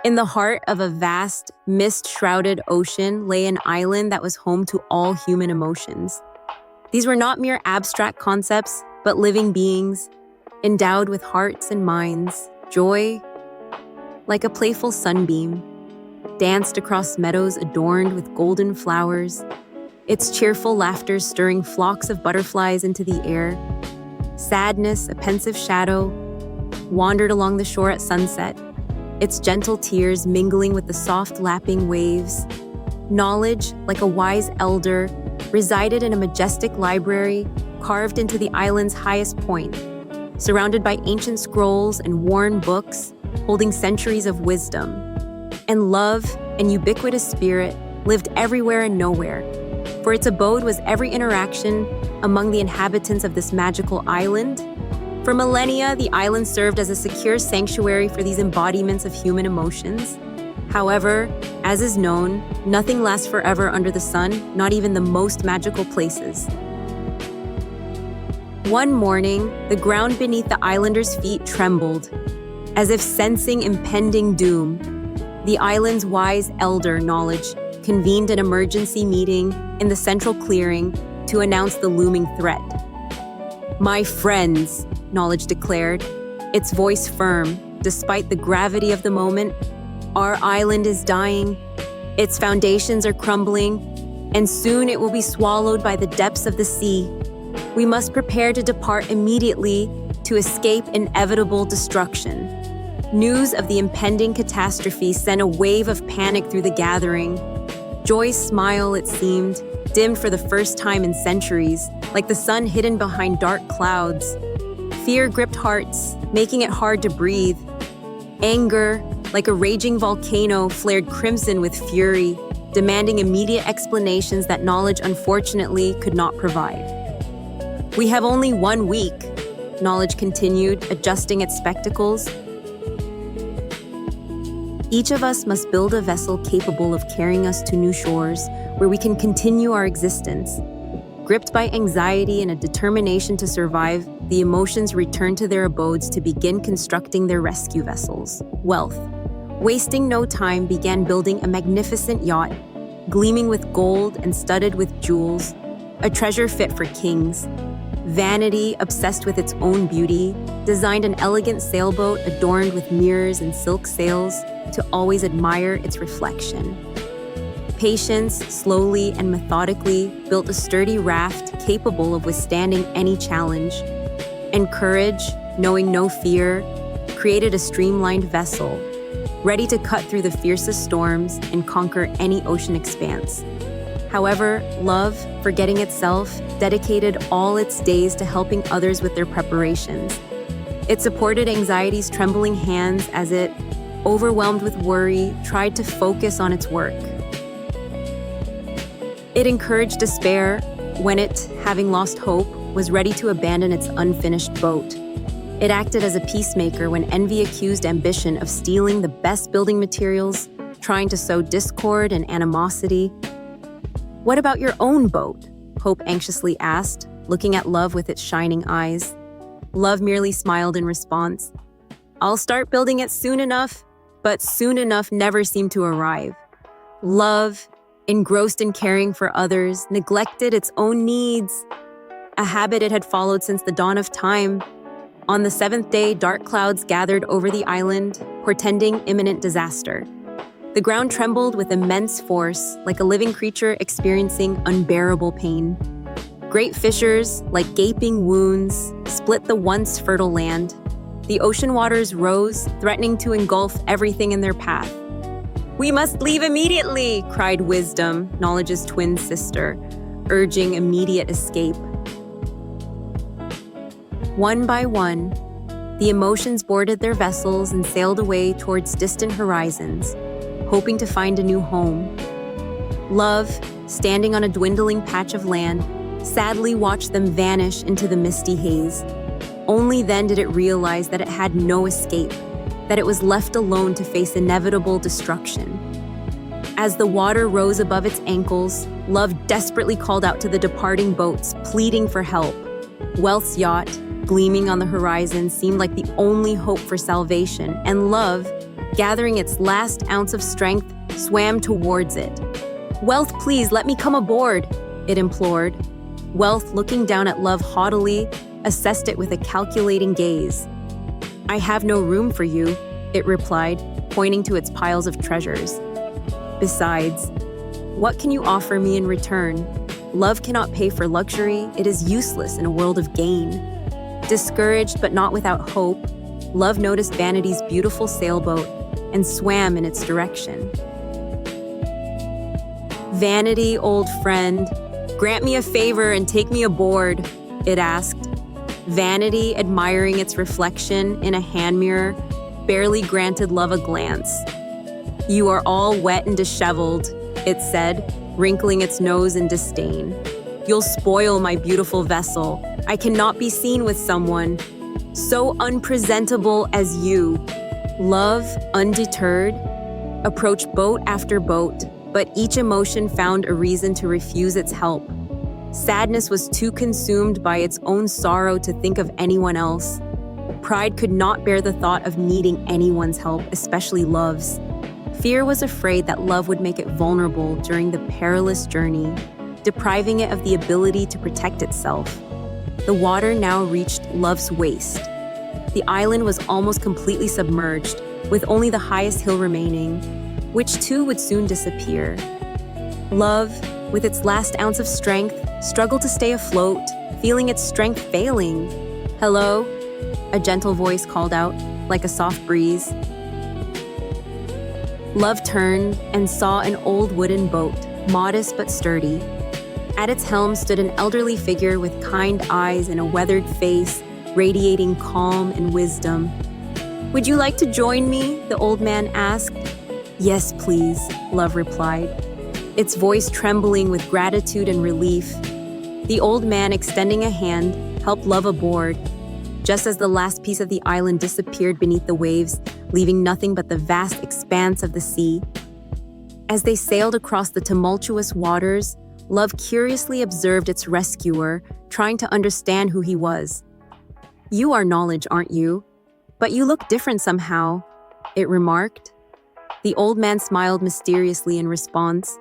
In the heart of a vast, mist-shrouded ocean lay an island that was home to all human emotions. These were not mere abstract concepts, but living beings, endowed with hearts and minds. Joy, like a playful sunbeam, danced across meadows adorned with golden flowers, its cheerful laughter stirring flocks of butterflies into the air. Sadness, a pensive shadow, wandered along the shore at sunset, its gentle tears mingling with the soft lapping waves. Knowledge, like a wise elder, resided in a majestic library carved into the island's highest point, surrounded by ancient scrolls and worn books holding centuries of wisdom. And love, an ubiquitous spirit, lived everywhere and nowhere, for its abode was every interaction among the inhabitants of this magical island. For millennia, the island served as a secure sanctuary for these embodiments of human emotions. However, as is known, nothing lasts forever under the sun, not even the most magical places. One morning, the ground beneath the islanders' feet trembled, as if sensing impending doom. The island's wise elder, Knowledge, convened an emergency meeting in the central clearing to announce the looming threat. "My friends," Knowledge declared, its voice firm despite the gravity of the moment, "our island is dying, its foundations are crumbling, and soon it will be swallowed by the depths of the sea. We must prepare to depart immediately to escape inevitable destruction." News of the impending catastrophe sent a wave of panic through the gathering. Joy's smile, it seemed, dimmed for the first time in centuries, like the sun hidden behind dark clouds. Fear gripped hearts, making it hard to breathe. Anger, like a raging volcano, flared crimson with fury, demanding immediate explanations that Knowledge unfortunately could not provide. "We have only 1 week," Knowledge continued, adjusting its spectacles. "Each of us must build a vessel capable of carrying us to new shores where we can continue our existence." Gripped by anxiety and a determination to survive, the emotions returned to their abodes to begin constructing their rescue vessels. Wealth, wasting no time, began building a magnificent yacht, gleaming with gold and studded with jewels, a treasure fit for kings. Vanity, obsessed with its own beauty, designed an elegant sailboat adorned with mirrors and silk sails to always admire its reflection. Patience, slowly and methodically, built a sturdy raft capable of withstanding any challenge. And courage, knowing no fear, created a streamlined vessel, ready to cut through the fiercest storms and conquer any ocean expanse. However, love, forgetting itself, dedicated all its days to helping others with their preparations. It supported anxiety's trembling hands as it, overwhelmed with worry, tried to focus on its work. It encouraged despair when it, having lost hope, was ready to abandon its unfinished boat. It acted as a peacemaker when envy accused ambition of stealing the best building materials, trying to sow discord and animosity. "What about your own boat?" Hope anxiously asked, looking at Love with its shining eyes. Love merely smiled in response. "I'll start building it soon enough," but soon enough never seemed to arrive. Love, engrossed in caring for others, neglected its own needs, a habit it had followed since the dawn of time. On the 7th day, dark clouds gathered over the island, portending imminent disaster. The ground trembled with immense force, like a living creature experiencing unbearable pain. Great fissures, like gaping wounds, split the once fertile land. The ocean waters rose, threatening to engulf everything in their path. "We must leave immediately!" cried Wisdom, Knowledge's twin sister, urging immediate escape. One by one, the emotions boarded their vessels and sailed away towards distant horizons, hoping to find a new home. Love, standing on a dwindling patch of land, sadly watched them vanish into the misty haze. Only then did it realize that it had no escape, that it was left alone to face inevitable destruction. As the water rose above its ankles, Love desperately called out to the departing boats, pleading for help. Wealth's yacht, gleaming on the horizon, seemed like the only hope for salvation, and Love, gathering its last ounce of strength, swam towards it. "Wealth, please let me come aboard," it implored. Wealth, looking down at Love haughtily, assessed it with a calculating gaze. "I have no room for you," it replied, pointing to its piles of treasures. "Besides, what can you offer me in return? Love cannot pay for luxury. It is useless in a world of gain." Discouraged but not without hope, Love noticed Vanity's beautiful sailboat and swam in its direction. "Vanity, old friend, grant me a favor and take me aboard," it asked. Vanity, admiring its reflection in a hand mirror, barely granted Love a glance. "You are all wet and disheveled," it said, wrinkling its nose in disdain. "You'll spoil my beautiful vessel. I cannot be seen with someone so unpresentable as you." Love, undeterred, approached boat after boat, but each emotion found a reason to refuse its help. Sadness was too consumed by its own sorrow to think of anyone else. Pride could not bear the thought of needing anyone's help, especially Love's. Fear was afraid that Love would make it vulnerable during the perilous journey, depriving it of the ability to protect itself. The water now reached Love's waist. The island was almost completely submerged, with only the highest hill remaining, which too would soon disappear. Love, with its last ounce of strength, struggled to stay afloat, feeling its strength failing. "Hello?" a gentle voice called out, like a soft breeze. Love turned and saw an old wooden boat, modest but sturdy. At its helm stood an elderly figure with kind eyes and a weathered face, radiating calm and wisdom. "Would you like to join me?" the old man asked. "Yes, please," Love replied, its voice trembling with gratitude and relief. The old man, extending a hand, helped Love aboard. Just as the last piece of the island disappeared beneath the waves, leaving nothing but the vast expanse of the sea. As they sailed across the tumultuous waters, Love curiously observed its rescuer, trying to understand who he was. "You are Knowledge, aren't you? But you look different somehow," it remarked. The old man smiled mysteriously in response.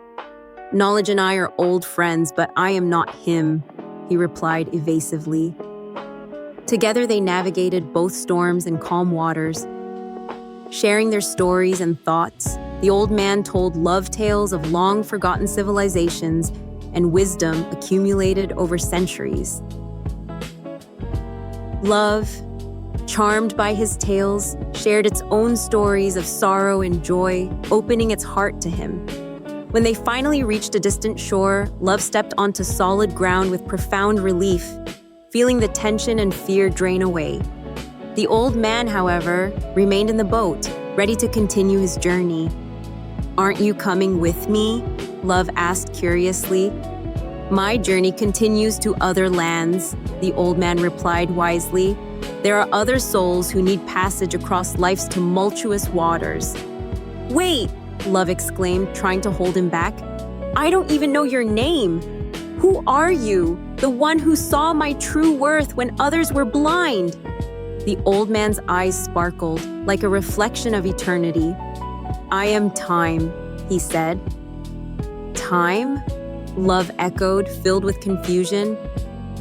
"Knowledge and I are old friends, but I am not him," he replied evasively. Together they navigated both storms and calm waters. Sharing their stories and thoughts, the old man told Love tales of long-forgotten civilizations and wisdom accumulated over centuries. Love, charmed by his tales, shared its own stories of sorrow and joy, opening its heart to him. When they finally reached a distant shore, Love stepped onto solid ground with profound relief, feeling the tension and fear drain away. The old man, however, remained in the boat, ready to continue his journey. "Aren't you coming with me?" Love asked curiously. "My journey continues to other lands," the old man replied wisely. "There are other souls who need passage across life's tumultuous waters." "Wait!" Love exclaimed, trying to hold him back. "I don't even know your name. Who are you? The one who saw my true worth when others were blind?" The old man's eyes sparkled, like a reflection of eternity. "I am Time," he said. "Time?" Love echoed, filled with confusion.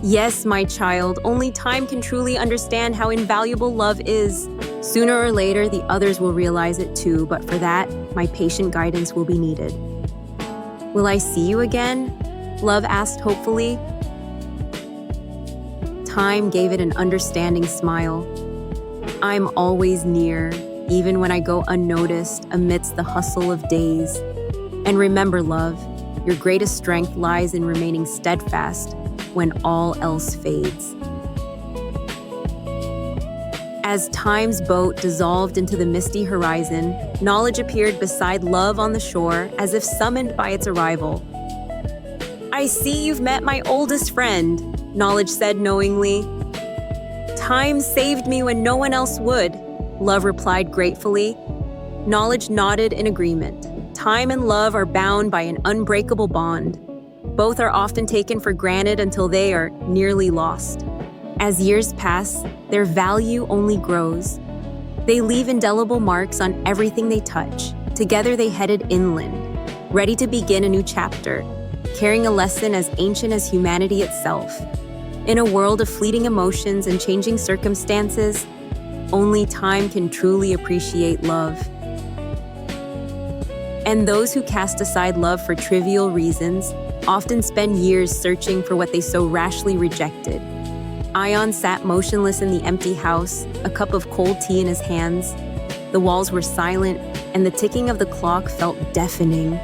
"Yes, my child, only time can truly understand how invaluable love is. Sooner or later, the others will realize it too, but for that, my patient guidance will be needed." "Will I see you again?" Love asked hopefully. Time gave it an understanding smile. "I'm always near, even when I go unnoticed amidst the hustle of days. And remember, Love, your greatest strength lies in remaining steadfast when all else fades." As Time's boat dissolved into the misty horizon, Knowledge appeared beside Love on the shore as if summoned by its arrival. "I see you've met my oldest friend," Knowledge said knowingly. "Time saved me when no one else would," Love replied gratefully. Knowledge nodded in agreement. Time and love are bound by an unbreakable bond. Both are often taken for granted until they are nearly lost. As years pass, their value only grows. They leave indelible marks on everything they touch. Together they headed inland, ready to begin a new chapter, carrying a lesson as ancient as humanity itself. In a world of fleeting emotions and changing circumstances, only time can truly appreciate love. And those who cast aside love for trivial reasons often spend years searching for what they so rashly rejected. Ion sat motionless in the empty house, a cup of cold tea in his hands. The walls were silent, and the ticking of the clock felt deafening.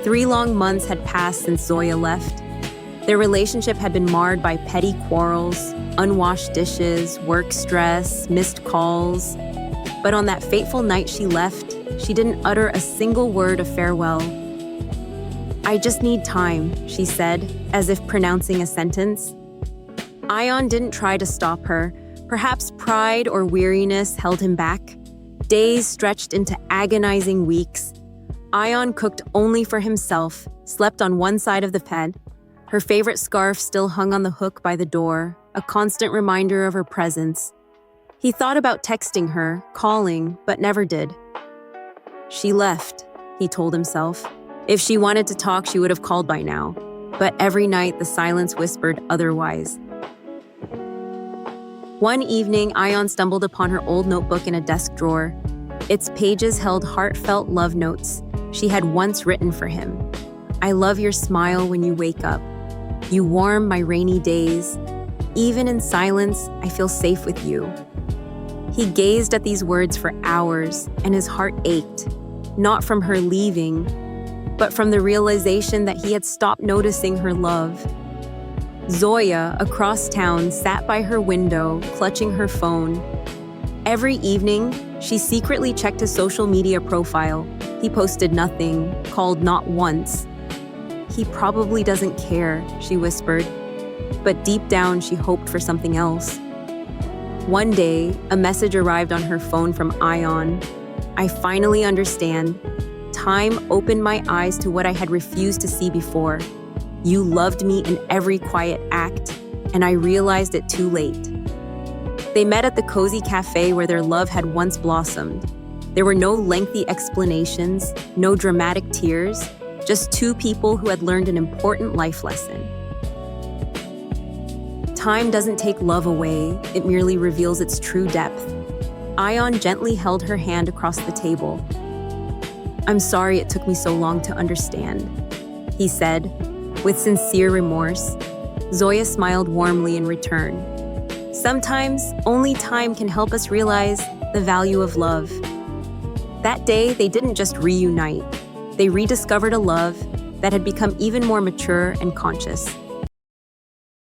3 long months had passed since Zoya left. Their relationship had been marred by petty quarrels, unwashed dishes, work stress, missed calls. But on that fateful night she left, she didn't utter a single word of farewell. "I just need time," she said, as if pronouncing a sentence. Ion didn't try to stop her. Perhaps pride or weariness held him back. Days stretched into agonizing weeks. Ion cooked only for himself, slept on one side of the bed. Her favorite scarf still hung on the hook by the door, a constant reminder of her presence. He thought about texting her, calling, but never did. She left, he told himself. If she wanted to talk, she would have called by now. But every night, the silence whispered otherwise. One evening, Ion stumbled upon her old notebook in a desk drawer. Its pages held heartfelt love notes she had once written for him. "I love your smile when you wake up. You warm my rainy days. Even in silence, I feel safe with you." He gazed at these words for hours, and his heart ached, not from her leaving, but from the realization that he had stopped noticing her love. Zoya, across town, sat by her window, clutching her phone. Every evening, she secretly checked his social media profile. He posted nothing, called not once. "He probably doesn't care," she whispered. But deep down, she hoped for something else. One day, a message arrived on her phone from Ion. "I finally understand. Time opened my eyes to what I had refused to see before. You loved me in every quiet act, and I realized it too late." They met at the cozy cafe where their love had once blossomed. There were no lengthy explanations, no dramatic tears, just 2 people who had learned an important life lesson. Time doesn't take love away, it merely reveals its true depth. Ion gently held her hand across the table. "I'm sorry it took me so long to understand," he said, with sincere remorse. Zoya smiled warmly in return. Sometimes, only time can help us realize the value of love. That day, they didn't just reunite. They rediscovered a love that had become even more mature and conscious.